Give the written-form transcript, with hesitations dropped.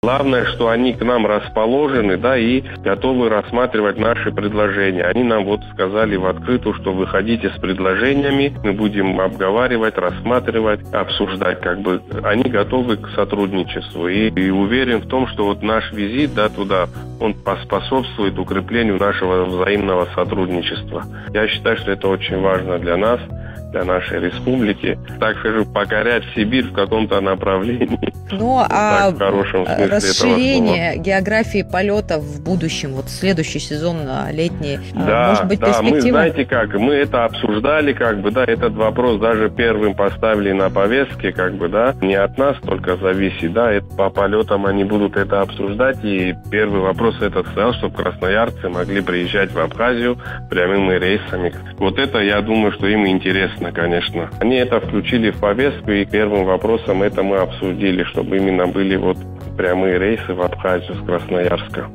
Главное, что они к нам расположены, да, и готовы рассматривать наши предложения. Они нам вот сказали в открытую, что выходите с предложениями, мы будем обговаривать, рассматривать, обсуждать, как бы. Они готовы к сотрудничеству. И уверен в том, что вот наш визит, да, туда, он поспособствует укреплению нашего взаимного сотрудничества. Я считаю, что это очень важно для нас, для нашей республики, так скажу, покорять Сибирь в каком-то направлении. Ну, а в хорошем смысле расширение географии полетов в будущем, вот следующий сезон летний, да, может быть, перспектива? Мы, знаете как, мы это обсуждали, как бы, да, этот вопрос даже первым поставили на повестке, как бы, да, не от нас только зависит, да, это по полетам они будут это обсуждать, и первый вопрос этот стоял, чтобы красноярцы могли приезжать в Абхазию прямыми рейсами. Вот это, я думаю, что им интересно, конечно. Они это включили в повестку, и первым вопросом это мы обсудили, чтобы именно были вот прямые рейсы в Абхазию с Красноярска.